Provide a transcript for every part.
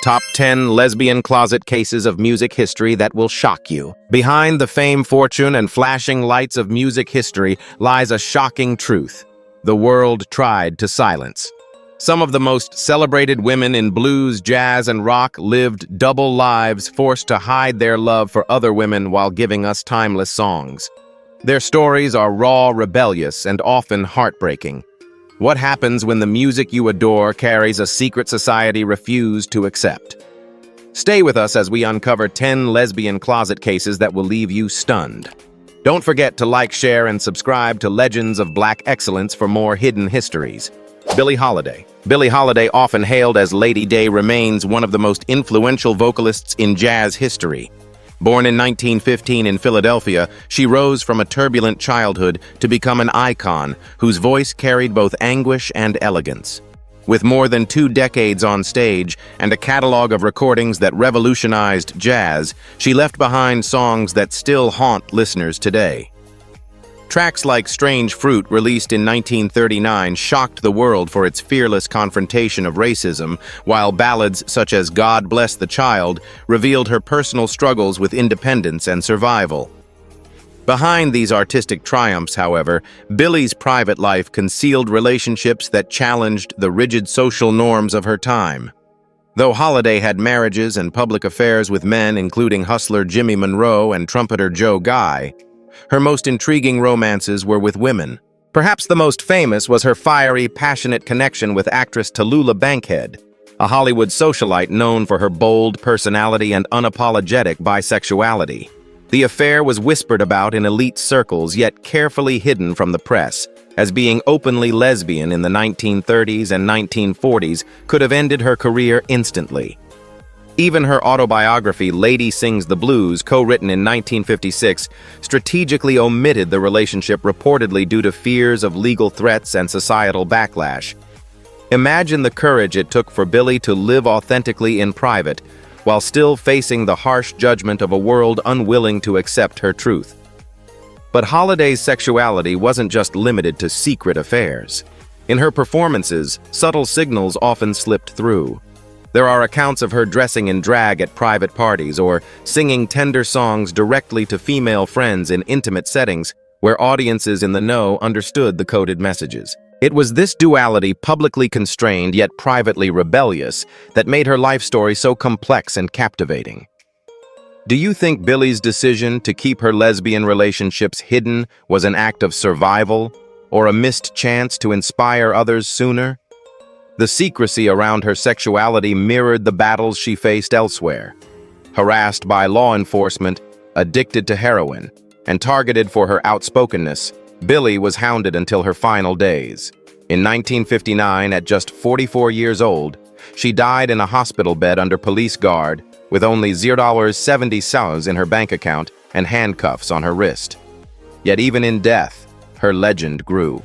Top 10 lesbian closet cases of music history that will shock you. Behind the fame, fortune, and flashing lights of music history lies a shocking truth the world tried to silence. Some of the most celebrated women in blues, jazz, and rock lived double lives, forced to hide their love for other women while giving us timeless songs. Their stories are raw, rebellious, and often heartbreaking. What happens when the music you adore carries a secret society refused to accept? Stay with us as we uncover 10 lesbian closet cases that will leave you stunned. Don't forget to like, share, and subscribe to Legends of Black Excellence for more hidden histories. Billie Holiday. Billie Holiday, often hailed as Lady Day, remains one of the most influential vocalists in jazz history. Born in 1915 in Philadelphia, she rose from a turbulent childhood to become an icon whose voice carried both anguish and elegance. With more than 2 decades on stage and a catalog of recordings that revolutionized jazz, she left behind songs that still haunt listeners today. Tracks like Strange Fruit, released in 1939, shocked the world for its fearless confrontation of racism, while ballads such as God Bless the Child revealed her personal struggles with independence and survival. Behind these artistic triumphs, however, Billie's private life concealed relationships that challenged the rigid social norms of her time. Though Holiday had marriages and public affairs with men including hustler Jimmy Monroe and trumpeter Joe Guy, her most intriguing romances were with women. Perhaps the most famous was her fiery, passionate connection with actress Tallulah Bankhead, a Hollywood socialite known for her bold personality and unapologetic bisexuality. The affair was whispered about in elite circles, yet carefully hidden from the press, as being openly lesbian in the 1930s and 1940s could have ended her career instantly. Even her autobiography, Lady Sings the Blues, co-written in 1956, strategically omitted the relationship, reportedly due to fears of legal threats and societal backlash. Imagine the courage it took for Billie to live authentically in private, while still facing the harsh judgment of a world unwilling to accept her truth. But Holiday's sexuality wasn't just limited to secret affairs. In her performances, subtle signals often slipped through. There are accounts of her dressing in drag at private parties or singing tender songs directly to female friends in intimate settings where audiences in the know understood the coded messages. It was this duality, publicly constrained yet privately rebellious, that made her life story so complex and captivating. Do you think Billie's decision to keep her lesbian relationships hidden was an act of survival or a missed chance to inspire others sooner? The secrecy around her sexuality mirrored the battles she faced elsewhere. Harassed by law enforcement, addicted to heroin, and targeted for her outspokenness, Billie was hounded until her final days. In 1959, at just 44 years old, she died in a hospital bed under police guard with only $0.70 in her bank account and handcuffs on her wrist. Yet even in death, her legend grew.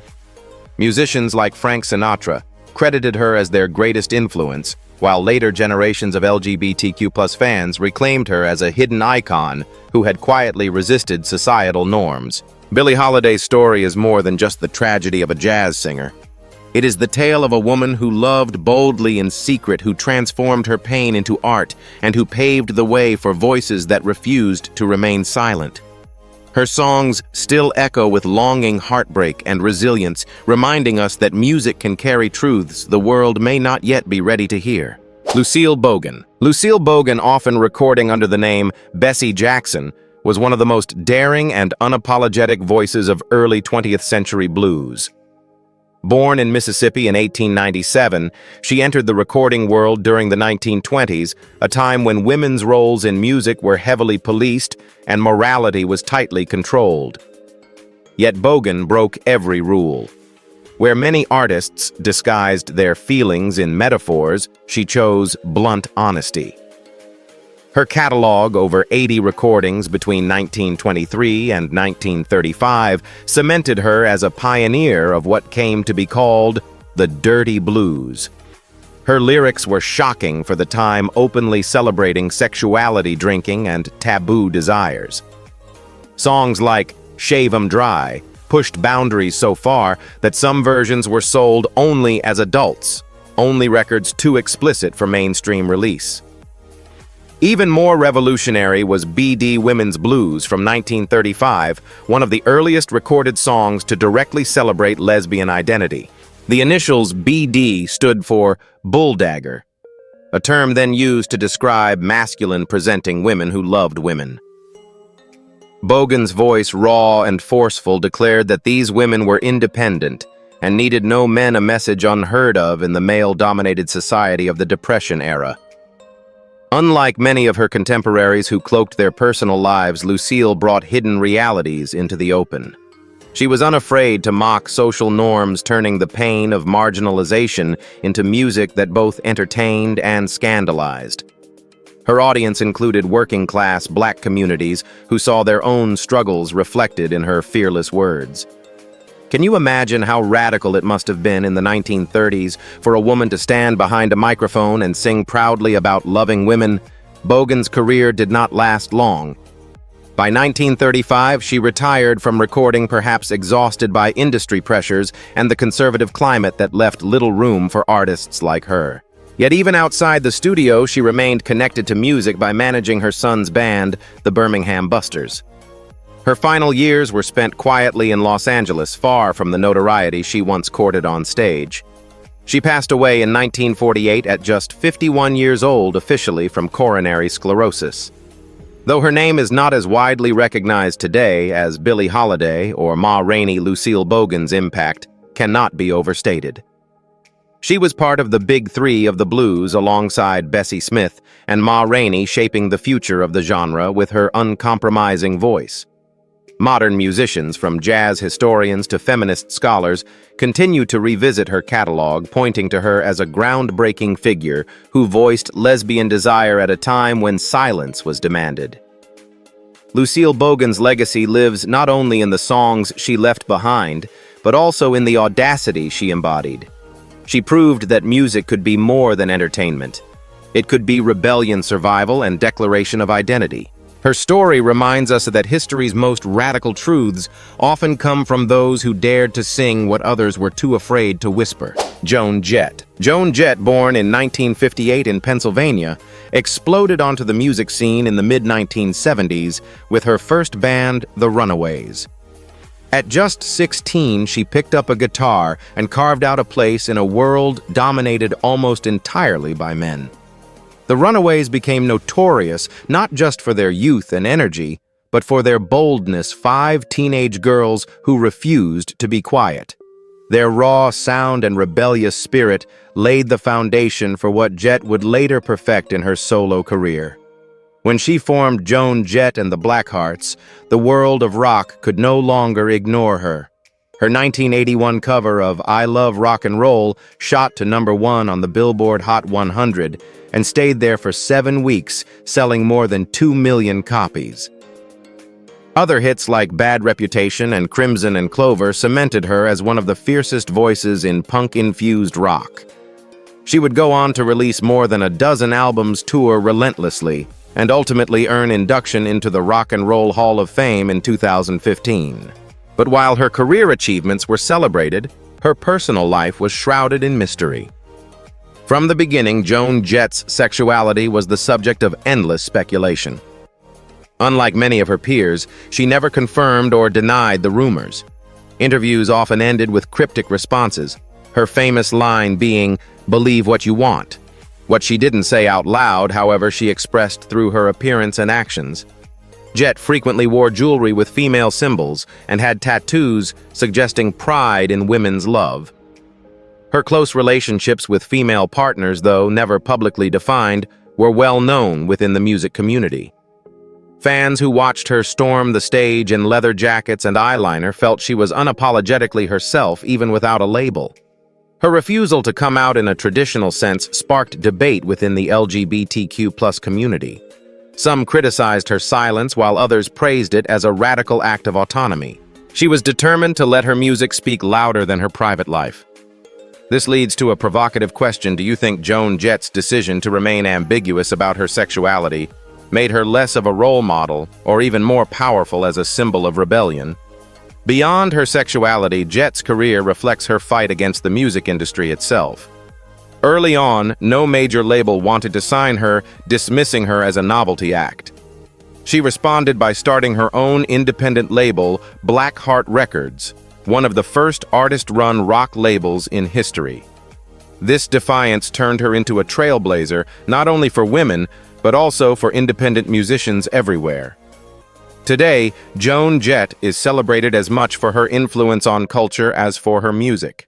Musicians like Frank Sinatra credited her as their greatest influence, while later generations of LGBTQ+ fans reclaimed her as a hidden icon who had quietly resisted societal norms. Billie Holiday's story is more than just the tragedy of a jazz singer. It is the tale of a woman who loved boldly in secret, who transformed her pain into art, and who paved the way for voices that refused to remain silent. Her songs still echo with longing, heartbreak, and resilience, reminding us that music can carry truths the world may not yet be ready to hear. Lucille Bogan. Lucille Bogan, often recording under the name Bessie Jackson, was one of the most daring and unapologetic voices of early 20th century blues. Born in Mississippi in 1897, she entered the recording world during the 1920s, a time when women's roles in music were heavily policed and morality was tightly controlled. Yet Bogan broke every rule. Where many artists disguised their feelings in metaphors, she chose blunt honesty. Her catalog, over 80 recordings between 1923 and 1935, cemented her as a pioneer of what came to be called the dirty blues. Her lyrics were shocking for the time, openly celebrating sexuality, drinking, and taboo desires. Songs like Shave 'Em Dry pushed boundaries so far that some versions were sold only as adults, only records too explicit for mainstream release. Even more revolutionary was B.D. Women's Blues from 1935, one of the earliest recorded songs to directly celebrate lesbian identity. The initials B.D. stood for bulldagger, a term then used to describe masculine-presenting women who loved women. Bogan's voice, raw and forceful, declared that these women were independent and needed no men, a message unheard of in the male-dominated society of the Depression era. Unlike many of her contemporaries who cloaked their personal lives, Lucille brought hidden realities into the open. She was unafraid to mock social norms, turning the pain of marginalization into music that both entertained and scandalized. Her audience included working-class Black communities who saw their own struggles reflected in her fearless words. Can you imagine how radical it must have been in the 1930s for a woman to stand behind a microphone and sing proudly about loving women? Bogan's career did not last long. By 1935, she retired from recording, perhaps exhausted by industry pressures and the conservative climate that left little room for artists like her. Yet even outside the studio, she remained connected to music by managing her son's band, the Birmingham Busters. Her final years were spent quietly in Los Angeles, far from the notoriety she once courted on stage. She passed away in 1948 at just 51 years old, officially from coronary sclerosis. Though her name is not as widely recognized today as Billie Holiday or Ma Rainey, Lucille Bogan's impact cannot be overstated. She was part of the big three of the blues alongside Bessie Smith and Ma Rainey, shaping the future of the genre with her uncompromising voice. Modern musicians, from jazz historians to feminist scholars, continue to revisit her catalog, pointing to her as a groundbreaking figure who voiced lesbian desire at a time when silence was demanded. Lucille Bogan's legacy lives not only in the songs she left behind, but also in the audacity she embodied. She proved that music could be more than entertainment. It could be rebellion, survival, and declaration of identity. Her story reminds us that history's most radical truths often come from those who dared to sing what others were too afraid to whisper. Joan Jett. Joan Jett, born in 1958 in Pennsylvania, exploded onto the music scene in the mid-1970s with her first band, The Runaways. At just 16, she picked up a guitar and carved out a place in a world dominated almost entirely by men. The Runaways became notorious not just for their youth and energy, but for their boldness, 5 teenage girls who refused to be quiet. Their raw sound and rebellious spirit laid the foundation for what Jett would later perfect in her solo career. When she formed Joan Jett and the Blackhearts, the world of rock could no longer ignore her. Her 1981 cover of I Love Rock and Roll shot to #1 on the Billboard Hot 100 and stayed there for 7 weeks, selling more than 2 million copies. Other hits like Bad Reputation and Crimson and Clover cemented her as one of the fiercest voices in punk-infused rock. She would go on to release more than a dozen albums, tour relentlessly, and ultimately earn induction into the Rock and Roll Hall of Fame in 2015. But while her career achievements were celebrated, her personal life was shrouded in mystery. From the beginning, Joan Jett's sexuality was the subject of endless speculation. Unlike many of her peers, she never confirmed or denied the rumors. Interviews often ended with cryptic responses, her famous line being, "Believe what you want." What she didn't say out loud, however, she expressed through her appearance and actions. Jett frequently wore jewelry with female symbols and had tattoos suggesting pride in women's love. Her close relationships with female partners, though never publicly defined, were well known within the music community. Fans who watched her storm the stage in leather jackets and eyeliner felt she was unapologetically herself, even without a label. Her refusal to come out in a traditional sense sparked debate within the LGBTQ+ community. Some criticized her silence while others praised it as a radical act of autonomy. She was determined to let her music speak louder than her private life. This leads to a provocative question. Do you think Joan Jett's decision to remain ambiguous about her sexuality made her less of a role model or even more powerful as a symbol of rebellion? Beyond her sexuality, Jett's career reflects her fight against the music industry itself. Early on, no major label wanted to sign her, dismissing her as a novelty act. She responded by starting her own independent label, Black Heart Records, one of the first artist-run rock labels in history. This defiance turned her into a trailblazer, not only for women, but also for independent musicians everywhere. Today, Joan Jett is celebrated as much for her influence on culture as for her music.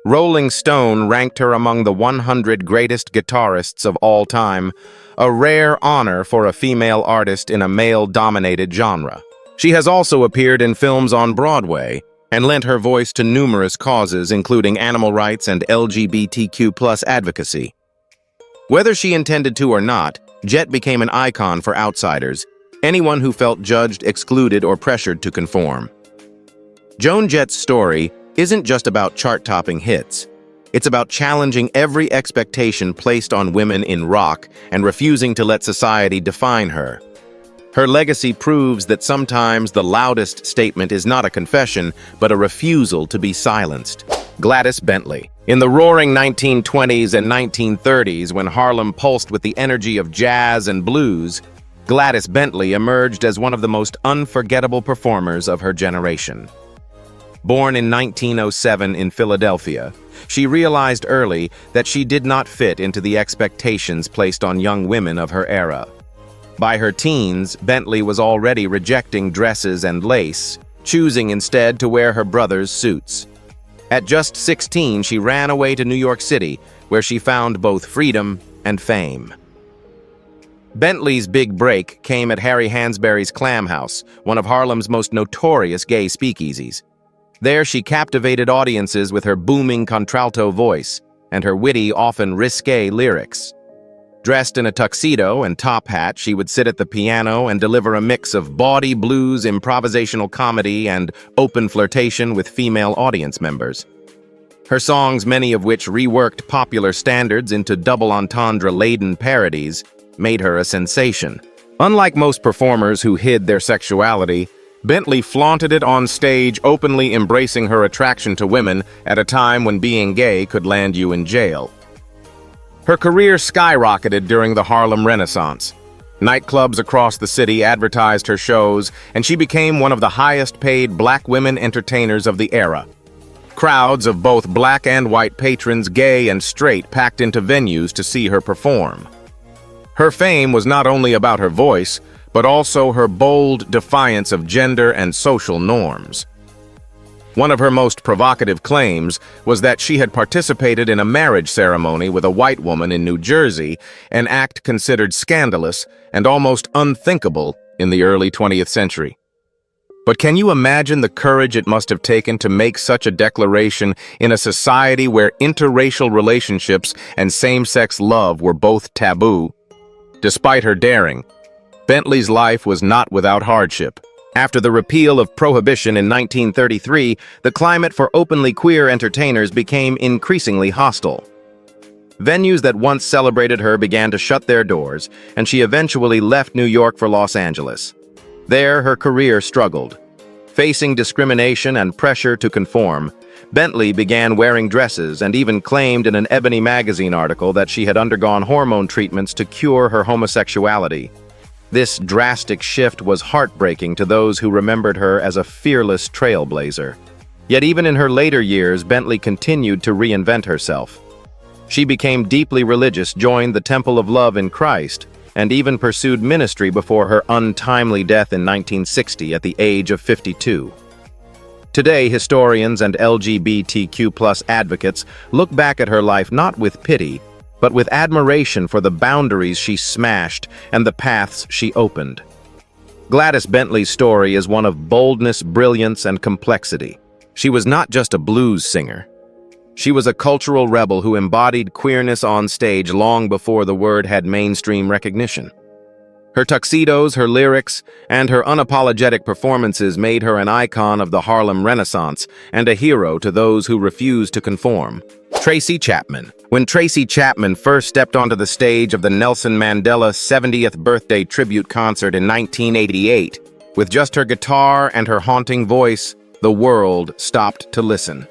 Rolling Stone ranked her among the 100 greatest guitarists of all time, a rare honor for a female artist in a male-dominated genre. She has also appeared in films on Broadway and lent her voice to numerous causes, including animal rights and LGBTQ+ advocacy. Whether she intended to or not, Jett became an icon for outsiders, anyone who felt judged, excluded, or pressured to conform. Joan Jett's story isn't just about chart-topping hits. It's about challenging every expectation placed on women in rock and refusing to let society define her. Her legacy proves that sometimes the loudest statement is not a confession, but a refusal to be silenced. Gladys Bentley. In the roaring 1920s and 1930s, when Harlem pulsed with the energy of jazz and blues, Gladys Bentley emerged as one of the most unforgettable performers of her generation. Born in 1907 in Philadelphia, she realized early that she did not fit into the expectations placed on young women of her era. By her teens, Bentley was already rejecting dresses and lace, choosing instead to wear her brother's suits. At just 16, she ran away to New York City, where she found both freedom and fame. Bentley's big break came at Harry Hansberry's Clam House, one of Harlem's most notorious gay speakeasies. There she captivated audiences with her booming contralto voice and her witty, often risque lyrics. Dressed in a tuxedo and top hat, she would sit at the piano and deliver a mix of bawdy blues, improvisational comedy, and open flirtation with female audience members. Her songs, many of which reworked popular standards into double entendre-laden parodies, made her a sensation. Unlike most performers who hid their sexuality, Bentley flaunted it on stage, openly embracing her attraction to women at a time when being gay could land you in jail. Her career skyrocketed during the Harlem Renaissance. Nightclubs across the city advertised her shows, and she became one of the highest-paid black women entertainers of the era. Crowds of both black and white patrons, gay and straight, packed into venues to see her perform. Her fame was not only about her voice, but also her bold defiance of gender and social norms. One of her most provocative claims was that she had participated in a marriage ceremony with a white woman in New Jersey, an act considered scandalous and almost unthinkable in the early 20th century. But can you imagine the courage it must have taken to make such a declaration in a society where interracial relationships and same-sex love were both taboo? Despite her daring, Bentley's life was not without hardship. After the repeal of prohibition in 1933, the climate for openly queer entertainers became increasingly hostile. Venues that once celebrated her began to shut their doors, and she eventually left New York for Los Angeles. There, her career struggled. Facing discrimination and pressure to conform, Bentley began wearing dresses and even claimed in an Ebony magazine article that she had undergone hormone treatments to cure her homosexuality. This drastic shift was heartbreaking to those who remembered her as a fearless trailblazer. Yet even in her later years, Bentley continued to reinvent herself. She became deeply religious, joined the Temple of Love in Christ, and even pursued ministry before her untimely death in 1960 at the age of 52. Today, historians and LGBTQ+ advocates look back at her life not with pity, but with admiration for the boundaries she smashed and the paths she opened. Gladys Bentley's story is one of boldness, brilliance, and complexity. She was not just a blues singer. She was a cultural rebel who embodied queerness on stage long before the word had mainstream recognition. Her tuxedos, her lyrics, and her unapologetic performances made her an icon of the Harlem Renaissance and a hero to those who refused to conform. Tracy Chapman. When Tracy Chapman first stepped onto the stage of the Nelson Mandela 70th birthday tribute concert in 1988, with just her guitar and her haunting voice, the world stopped to listen.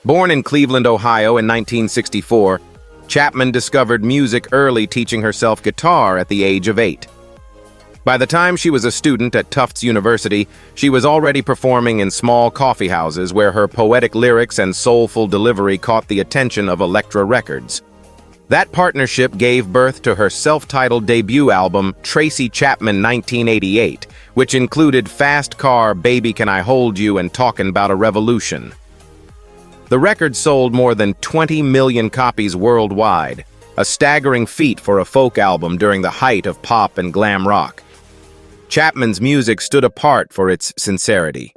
Born in Cleveland, Ohio in 1964, Chapman discovered music early, teaching herself guitar at the age of 8. By the time she was a student at Tufts University, she was already performing in small coffee houses where her poetic lyrics and soulful delivery caught the attention of Elektra Records. That partnership gave birth to her self-titled debut album, Tracy Chapman 1988, which included Fast Car, Baby Can I Hold You, and Talkin' About a Revolution. The record sold more than 20 million copies worldwide, a staggering feat for a folk album during the height of pop and glam rock. Chapman's music stood apart for its sincerity.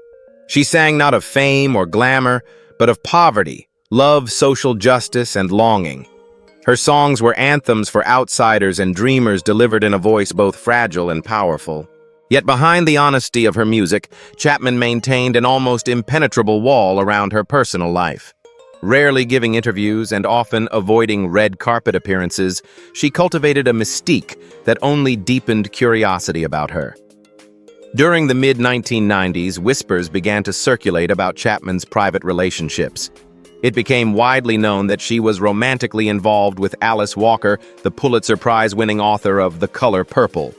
She sang not of fame or glamour, but of poverty, love, social justice, and longing. Her songs were anthems for outsiders and dreamers, delivered in a voice both fragile and powerful. Yet behind the honesty of her music, Chapman maintained an almost impenetrable wall around her personal life. Rarely giving interviews and often avoiding red carpet appearances, she cultivated a mystique that only deepened curiosity about her. During the mid-1990s, whispers began to circulate about Chapman's private relationships. It became widely known that she was romantically involved with Alice Walker, the Pulitzer Prize-winning author of The Color Purple.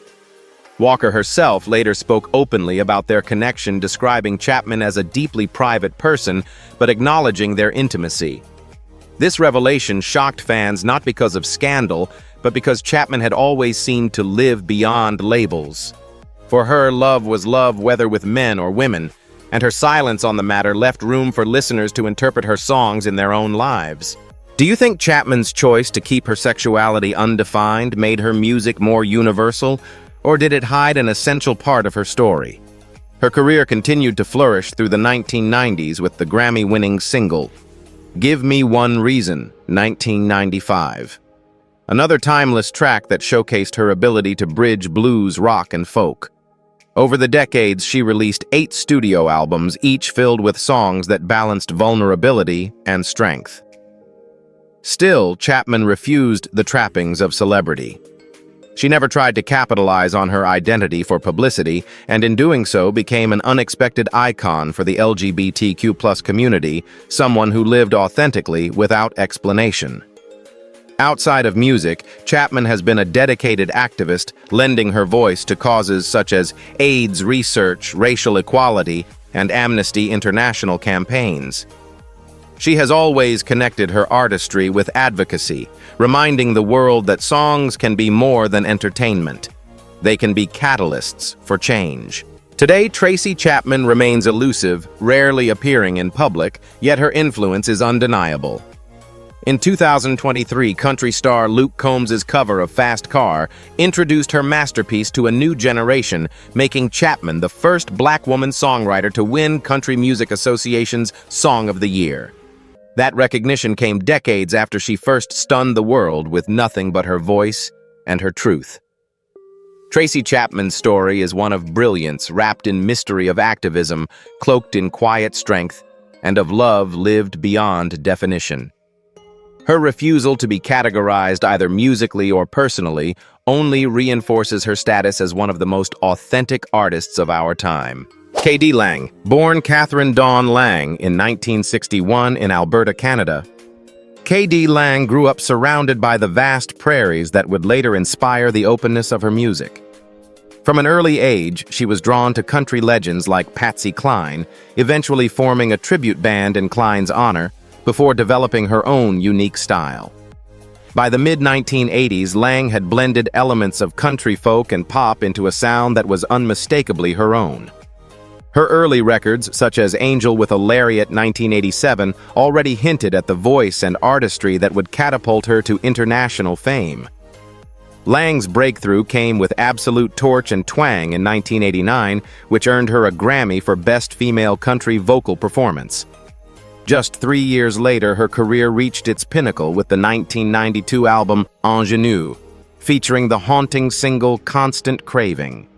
Walker herself later spoke openly about their connection, describing Chapman as a deeply private person, but acknowledging their intimacy. This revelation shocked fans not because of scandal, but because Chapman had always seemed to live beyond labels. For her, love was love whether with men or women, and her silence on the matter left room for listeners to interpret her songs in their own lives. Do you think Chapman's choice to keep her sexuality undefined made her music more universal, or did it hide an essential part of her story? Her career continued to flourish through the 1990s with the Grammy-winning single, Give Me One Reason, 1995. Another timeless track that showcased her ability to bridge blues, rock, and folk. Over the decades, she released 8 studio albums, each filled with songs that balanced vulnerability and strength. Still, Chapman refused the trappings of celebrity. She never tried to capitalize on her identity for publicity, and in doing so became an unexpected icon for the LGBTQ+ community, someone who lived authentically without explanation. Outside of music, Chapman has been a dedicated activist, lending her voice to causes such as AIDS research, racial equality, and Amnesty International campaigns. She has always connected her artistry with advocacy, reminding the world that songs can be more than entertainment. They can be catalysts for change. Today, Tracy Chapman remains elusive, rarely appearing in public, yet her influence is undeniable. In 2023, country star Luke Combs' cover of Fast Car introduced her masterpiece to a new generation, making Chapman the first black woman songwriter to win Country Music Association's Song of the Year. That recognition came decades after she first stunned the world with nothing but her voice and her truth. Tracy Chapman's story is one of brilliance wrapped in mystery, of activism cloaked in quiet strength, and of love lived beyond definition. Her refusal to be categorized either musically or personally only reinforces her status as one of the most authentic artists of our time. K.D. Lang, born Catherine Dawn Lang in 1961 in Alberta, Canada. K.D. Lang grew up surrounded by the vast prairies that would later inspire the openness of her music. From an early age, she was drawn to country legends like Patsy Cline, eventually forming a tribute band in Cline's honor, before developing her own unique style. By the mid-1980s, Lang had blended elements of country folk and pop into a sound that was unmistakably her own. Her early records, such as Angel with a Lariat 1987, already hinted at the voice and artistry that would catapult her to international fame. Lang's breakthrough came with Absolute Torch and Twang in 1989, which earned her a Grammy for Best Female Country Vocal Performance. Just 3 years later, her career reached its pinnacle with the 1992 album Ingenue, featuring the haunting single Constant Craving.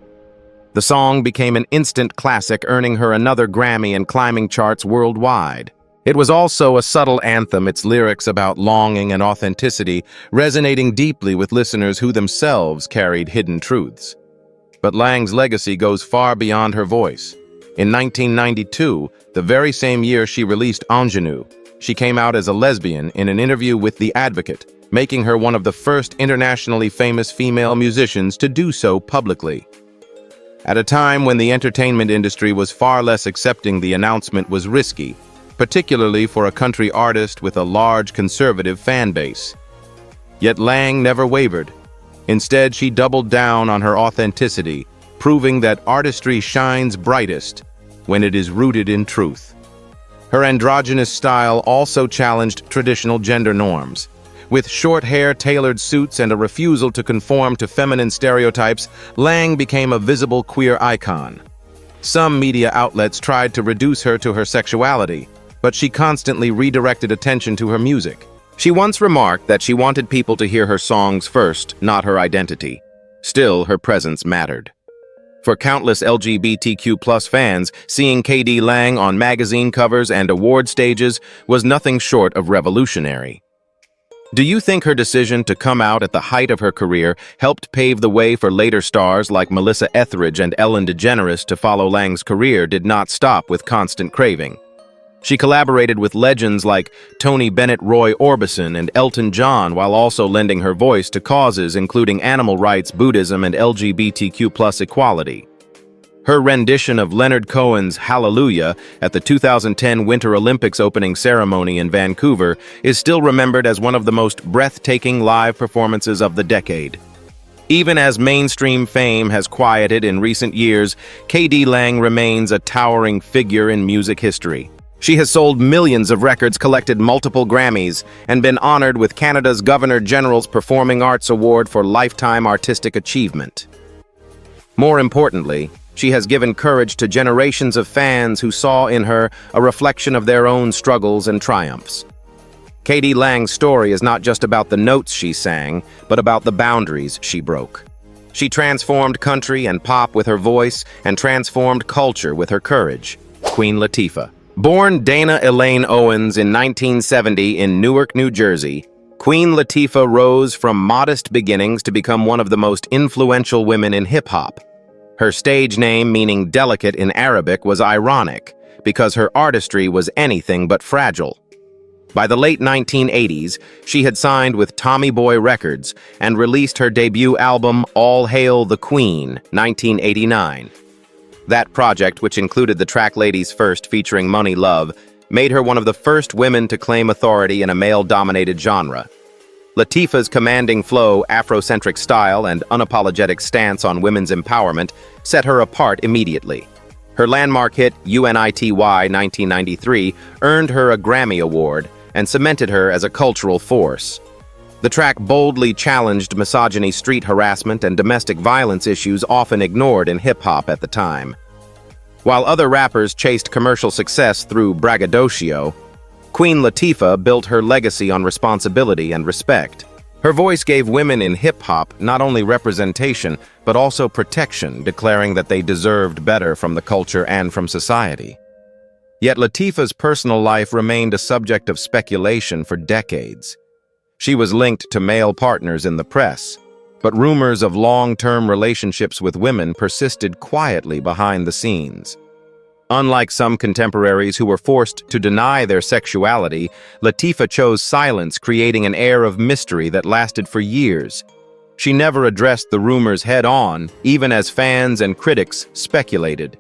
The song became an instant classic, earning her another Grammy and climbing charts worldwide. It was also a subtle anthem, its lyrics about longing and authenticity resonating deeply with listeners who themselves carried hidden truths. But Lang's legacy goes far beyond her voice. In 1992, the very same year she released Ingenue, she came out as a lesbian in an interview with The Advocate, making her one of the first internationally famous female musicians to do so publicly. At a time when the entertainment industry was far less accepting, the announcement was risky, particularly for a country artist with a large conservative fan base. Yet Lang never wavered. Instead, she doubled down on her authenticity, proving that artistry shines brightest when it is rooted in truth. Her androgynous style also challenged traditional gender norms. With short hair, tailored suits, and a refusal to conform to feminine stereotypes, Lang became a visible queer icon. Some media outlets tried to reduce her to her sexuality, but she constantly redirected attention to her music. She once remarked that she wanted people to hear her songs first, not her identity. Still, her presence mattered. For countless LGBTQ+ fans, seeing KD Lang on magazine covers and award stages was nothing short of revolutionary. Do you think her decision to come out at the height of her career helped pave the way for later stars like Melissa Etheridge and Ellen DeGeneres to follow? Lang's career did not stop with constant craving. She collaborated with legends like Tony Bennett, Roy Orbison, and Elton John, while also lending her voice to causes including animal rights, Buddhism, and LGBTQ+ equality. Her rendition of Leonard Cohen's Hallelujah at the 2010 Winter Olympics opening ceremony in Vancouver is still remembered as one of the most breathtaking live performances of the decade. Even as mainstream fame has quieted in recent years, KD Lang remains a towering figure in music history. She has sold millions of records, collected multiple Grammys, and been honored with Canada's Governor-General's Performing Arts Award for Lifetime Artistic Achievement. More importantly, she has given courage to generations of fans who saw in her a reflection of their own struggles and triumphs. KD Lang's story is not just about the notes she sang, but about the boundaries she broke. She transformed country and pop with her voice and transformed culture with her courage. Queen Latifah. Born Dana Elaine Owens in 1970 in Newark, New Jersey, Queen Latifah rose from modest beginnings to become one of the most influential women in hip-hop. Her stage name, meaning delicate in Arabic, was ironic, because her artistry was anything but fragile. By the late 1980s, she had signed with Tommy Boy Records and released her debut album, All Hail the Queen, 1989. That project, which included the track Ladies First featuring Money Love, made her one of the first women to claim authority in a male-dominated genre. Latifah's commanding flow, Afrocentric style, and unapologetic stance on women's empowerment set her apart immediately. Her landmark hit, UNITY 1993, earned her a Grammy Award and cemented her as a cultural force. The track boldly challenged misogyny, street harassment, and domestic violence issues often ignored in hip-hop at the time. While other rappers chased commercial success through braggadocio, Queen Latifah built her legacy on responsibility and respect. Her voice gave women in hip-hop not only representation, but also protection, declaring that they deserved better from the culture and from society. Yet Latifah's personal life remained a subject of speculation for decades. She was linked to male partners in the press, but rumors of long-term relationships with women persisted quietly behind the scenes. Unlike some contemporaries who were forced to deny their sexuality, Latifah chose silence, creating an air of mystery that lasted for years. She never addressed the rumors head-on, even as fans and critics speculated.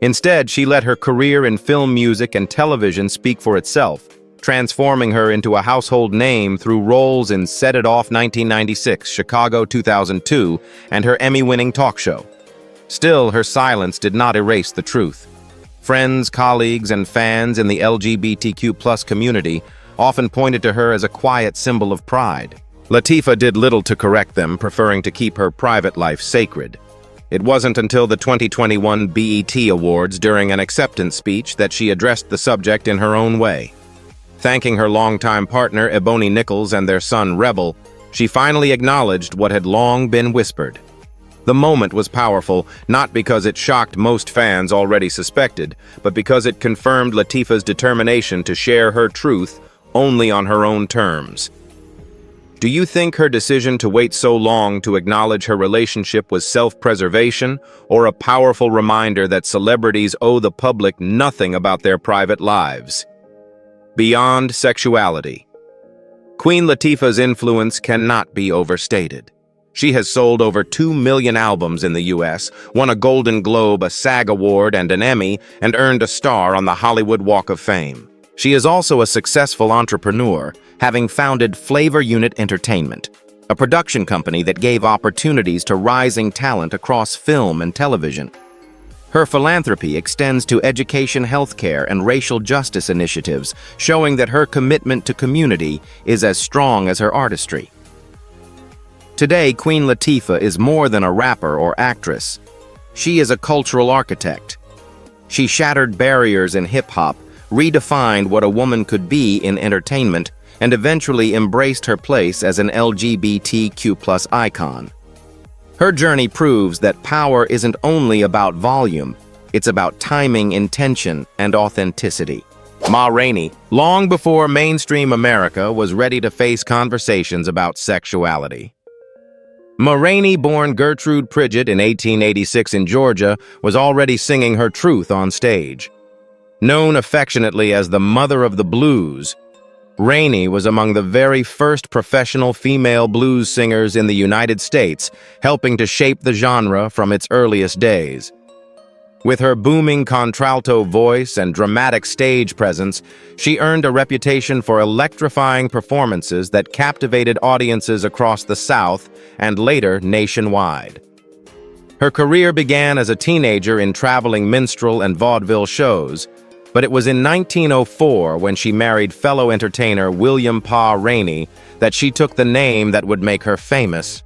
Instead, she let her career in film music and television speak for itself, transforming her into a household name through roles in Set It Off 1996, Chicago 2002, and her Emmy-winning talk show. Still, her silence did not erase the truth. Friends, colleagues, and fans in the LGBTQ+ community often pointed to her as a quiet symbol of pride. Latifah did little to correct them, preferring to keep her private life sacred. It wasn't until the 2021 BET Awards during an acceptance speech that she addressed the subject in her own way. Thanking her longtime partner, Ebony Nichols, and their son, Rebel, she finally acknowledged what had long been whispered. The moment was powerful, not because it shocked most fans already suspected, but because it confirmed Latifah's determination to share her truth only on her own terms. Do you think her decision to wait so long to acknowledge her relationship was self-preservation, or a powerful reminder that celebrities owe the public nothing about their private lives? Beyond sexuality. Queen Latifah's influence cannot be overstated. She has sold over 2 million albums in the US, won a Golden Globe, a SAG Award, and an Emmy, and earned a star on the Hollywood Walk of Fame. She is also a successful entrepreneur, having founded Flavor Unit Entertainment, a production company that gave opportunities to rising talent across film and television. Her philanthropy extends to education, healthcare, and racial justice initiatives, showing that her commitment to community is as strong as her artistry. Today, Queen Latifah is more than a rapper or actress. She is a cultural architect. She shattered barriers in hip-hop, redefined what a woman could be in entertainment, and eventually embraced her place as an LGBTQ+ icon. Her journey proves that power isn't only about volume, it's about timing, intention, and authenticity. Ma Rainey, long before mainstream America was ready to face conversations about sexuality. Ma Rainey, born Gertrude Pridgett in 1886 in Georgia, was already singing her truth on stage. Known affectionately as the Mother of the Blues, Rainey was among the very first professional female blues singers in the United States, helping to shape the genre from its earliest days. With her booming contralto voice and dramatic stage presence, she earned a reputation for electrifying performances that captivated audiences across the South and later nationwide. Her career began as a teenager in traveling minstrel and vaudeville shows, but it was in 1904, when she married fellow entertainer William Pa Rainey, that she took the name that would make her famous.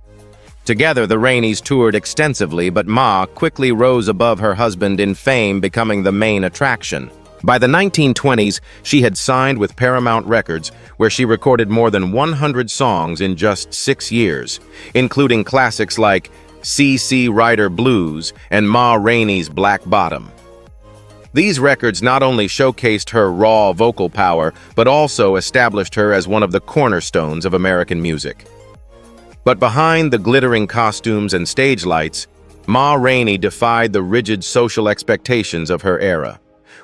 Together, the Raineys toured extensively, but Ma quickly rose above her husband in fame, becoming the main attraction. By the 1920s, she had signed with Paramount Records, where she recorded more than 100 songs in just 6 years, including classics like C.C. Rider Blues and Ma Rainey's Black Bottom. These records not only showcased her raw vocal power, but also established her as one of the cornerstones of American music. But behind the glittering costumes and stage lights, Ma Rainey defied the rigid social expectations of her era.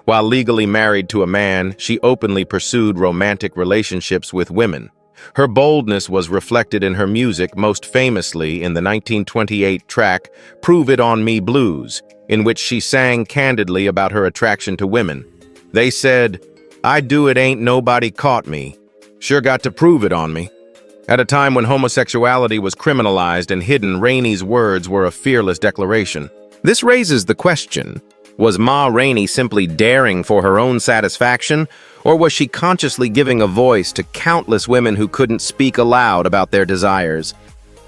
While legally married to a man, she openly pursued romantic relationships with women. Her boldness was reflected in her music, most famously in the 1928 track Prove It On Me Blues, in which she sang candidly about her attraction to women. They said, "I do it, ain't nobody caught me. Sure got to prove it on me." At a time when homosexuality was criminalized and hidden, Rainey's words were a fearless declaration. This raises the question, was Ma Rainey simply daring for her own satisfaction, or was she consciously giving a voice to countless women who couldn't speak aloud about their desires?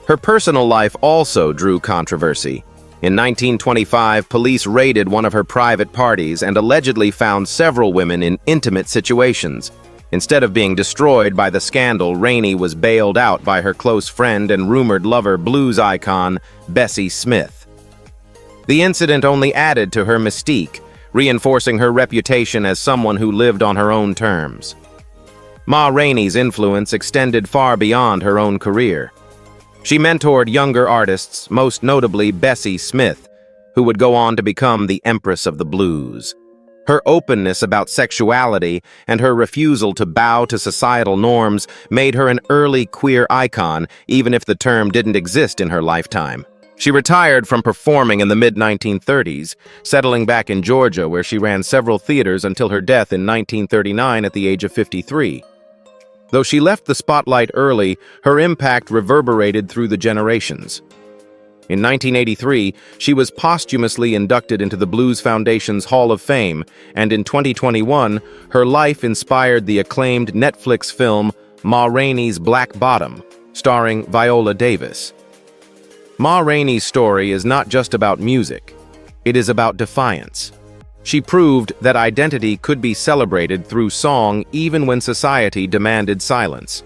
Her personal life also drew controversy. In 1925, police raided one of her private parties and allegedly found several women in intimate situations. Instead of being destroyed by the scandal, Rainey was bailed out by her close friend and rumored lover, blues icon Bessie Smith. The incident only added to her mystique, reinforcing her reputation as someone who lived on her own terms. Ma Rainey's influence extended far beyond her own career. She mentored younger artists, most notably Bessie Smith, who would go on to become the Empress of the Blues. Her openness about sexuality and her refusal to bow to societal norms made her an early queer icon, even if the term didn't exist in her lifetime. She retired from performing in the mid-1930s, settling back in Georgia, where she ran several theaters until her death in 1939 at the age of 53. Though she left the spotlight early, her impact reverberated through the generations. In 1983, she was posthumously inducted into the Blues Foundation's Hall of Fame, and in 2021, her life inspired the acclaimed Netflix film Ma Rainey's Black Bottom, starring Viola Davis. Ma Rainey's story is not just about music, it is about defiance. She proved that identity could be celebrated through song even when society demanded silence.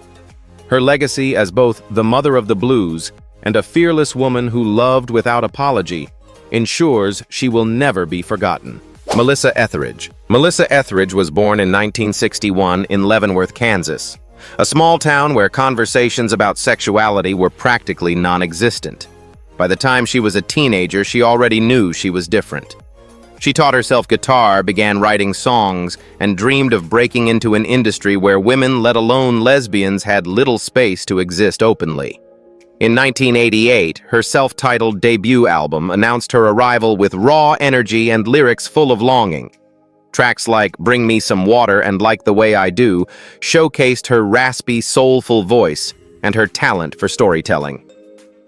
Her legacy as both the mother of the blues and a fearless woman who loved without apology ensures she will never be forgotten. Melissa Etheridge. Melissa Etheridge was born in 1961 in Leavenworth, Kansas, a small town where conversations about sexuality were practically non-existent. By the time she was a teenager, she already knew she was different. She taught herself guitar, began writing songs, and dreamed of breaking into an industry where women, let alone lesbians, had little space to exist openly. In 1988, her self-titled debut album announced her arrival with raw energy and lyrics full of longing. Tracks like Bring Me Some Water and Like the Way I Do showcased her raspy, soulful voice and her talent for storytelling.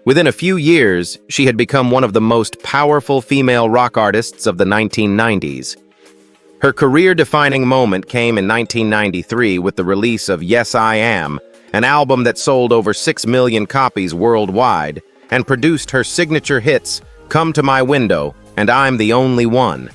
Within a few years, she had become one of the most powerful female rock artists of the 1990s. Her career-defining moment came in 1993 with the release of Yes I Am, an album that sold over 6 million copies worldwide and produced her signature hits Come to My Window and I'm the Only One.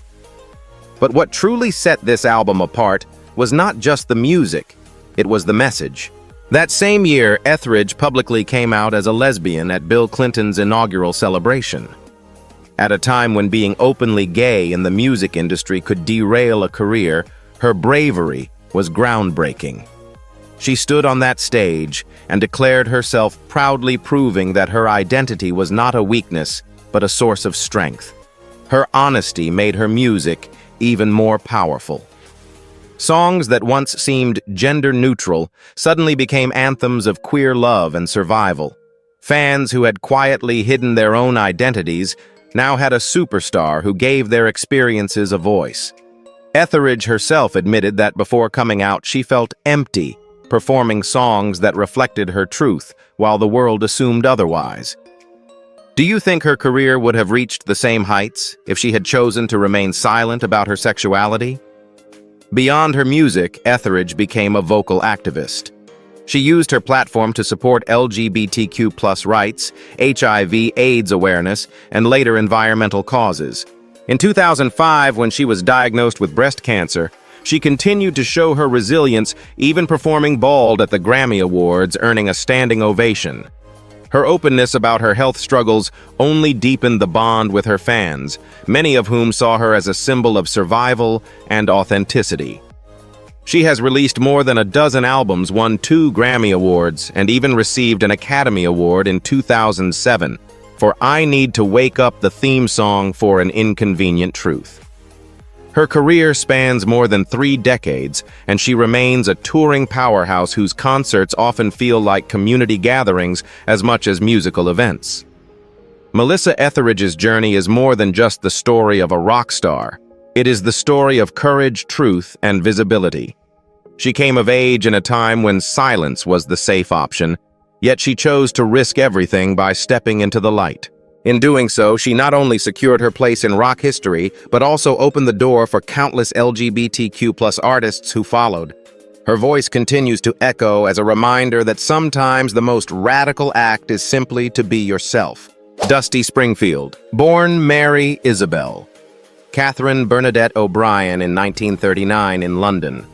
But what truly set this album apart was not just the music, it was the message. That same year, Etheridge publicly came out as a lesbian at Bill Clinton's inaugural celebration. At a time when being openly gay in the music industry could derail a career, her bravery was groundbreaking. She stood on that stage and declared herself, proudly proving that her identity was not a weakness, but a source of strength. Her honesty made her music even more powerful. Songs that once seemed gender-neutral suddenly became anthems of queer love and survival. Fans who had quietly hidden their own identities now had a superstar who gave their experiences a voice. Etheridge herself admitted that before coming out she felt empty, performing songs that reflected her truth while the world assumed otherwise. Do you think her career would have reached the same heights if she had chosen to remain silent about her sexuality? Beyond her music, Etheridge became a vocal activist. She used her platform to support LGBTQ+ rights, HIV/AIDS awareness, and later environmental causes. In 2005, when she was diagnosed with breast cancer, she continued to show her resilience, even performing bald at the Grammy Awards, earning a standing ovation. Her openness about her health struggles only deepened the bond with her fans, many of whom saw her as a symbol of survival and authenticity. She has released more than a dozen albums, won 2 Grammy Awards, and even received an Academy Award in 2007 for I Need to Wake Up, the theme song for An Inconvenient Truth. Her career spans more than 3 decades, and she remains a touring powerhouse whose concerts often feel like community gatherings as much as musical events. Melissa Etheridge's journey is more than just the story of a rock star. It is the story of courage, truth, and visibility. She came of age in a time when silence was the safe option, yet she chose to risk everything by stepping into the light. In doing so, she not only secured her place in rock history, but also opened the door for countless LGBTQ+ artists who followed. Her voice continues to echo as a reminder that sometimes the most radical act is simply to be yourself. Dusty Springfield, born Mary Isabel Catherine Bernadette O'Brien in 1939 in London.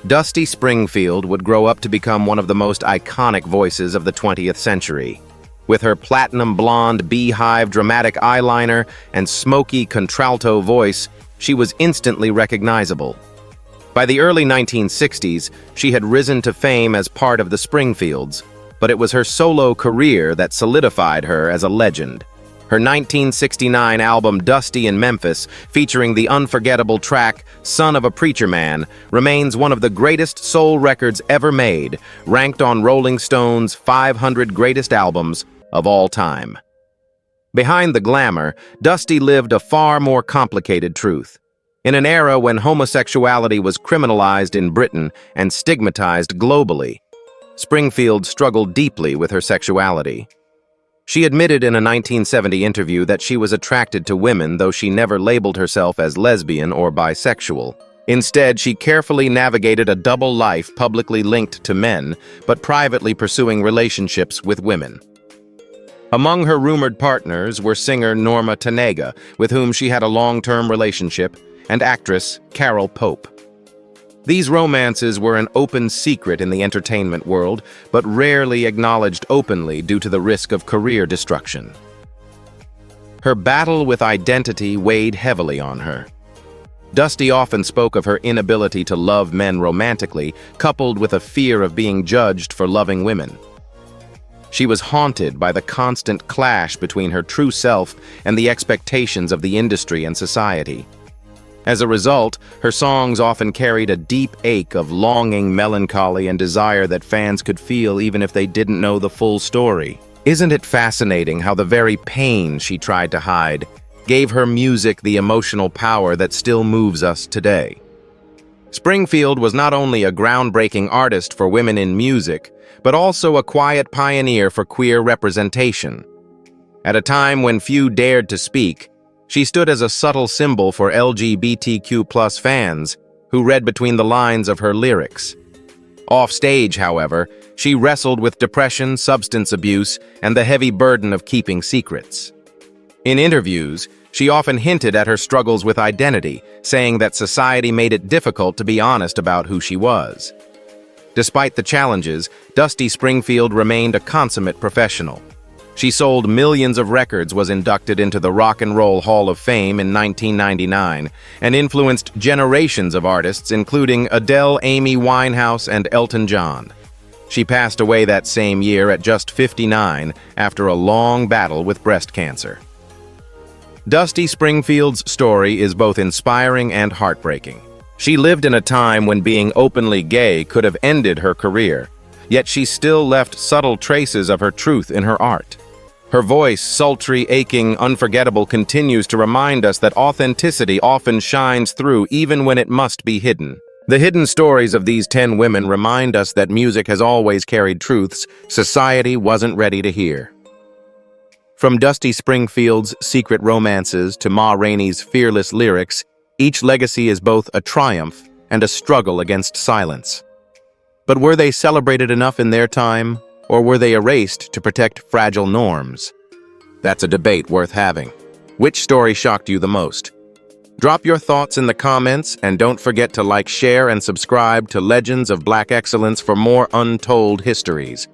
Dusty Springfield would grow up to become one of the most iconic voices of the 20th century. With her platinum blonde beehive dramatic eyeliner and smoky contralto voice, she was instantly recognizable. By the early 1960s, she had risen to fame as part of the Springfields, but it was her solo career that solidified her as a legend. Her 1969 album Dusty in Memphis, featuring the unforgettable track Son of a Preacher Man, remains one of the greatest soul records ever made, ranked on Rolling Stone's 500 Greatest Albums of all time. Behind the glamour, Dusty lived a far more complicated truth. In an era when homosexuality was criminalized in Britain and stigmatized globally, Springfield struggled deeply with her sexuality. She admitted in a 1970 interview that she was attracted to women, though she never labeled herself as lesbian or bisexual. Instead, she carefully navigated a double life publicly linked to men, but privately pursuing relationships with women. Among her rumored partners were singer Norma Tanega, with whom she had a long-term relationship, and actress Carol Pope. These romances were an open secret in the entertainment world, but rarely acknowledged openly due to the risk of career destruction. Her battle with identity weighed heavily on her. Dusty often spoke of her inability to love men romantically, coupled with a fear of being judged for loving women. She was haunted by the constant clash between her true self and the expectations of the industry and society. As a result, her songs often carried a deep ache of longing, melancholy, and desire that fans could feel even if they didn't know the full story. Isn't it fascinating how the very pain she tried to hide gave her music the emotional power that still moves us today? Springfield was not only a groundbreaking artist for women in music, but also a quiet pioneer for queer representation. At a time when few dared to speak, she stood as a subtle symbol for LGBTQ+ fans who read between the lines of her lyrics. Off stage, however, she wrestled with depression, substance abuse, and the heavy burden of keeping secrets. In interviews, she often hinted at her struggles with identity, saying that society made it difficult to be honest about who she was. Despite the challenges, Dusty Springfield remained a consummate professional. She sold millions of records, was inducted into the Rock and Roll Hall of Fame in 1999, and influenced generations of artists, including Adele, Amy Winehouse, and Elton John. She passed away that same year at just 59 after a long battle with breast cancer. Dusty Springfield's story is both inspiring and heartbreaking. She lived in a time when being openly gay could have ended her career, yet she still left subtle traces of her truth in her art. Her voice, sultry, aching, unforgettable, continues to remind us that authenticity often shines through even when it must be hidden. The hidden stories of these 10 women remind us that music has always carried truths society wasn't ready to hear. From Dusty Springfield's secret romances to Ma Rainey's fearless lyrics, each legacy is both a triumph and a struggle against silence. But were they celebrated enough in their time, or were they erased to protect fragile norms? That's a debate worth having. Which story shocked you the most? Drop your thoughts in the comments, and don't forget to like, share, and subscribe to Legends of Black Excellence for more untold histories.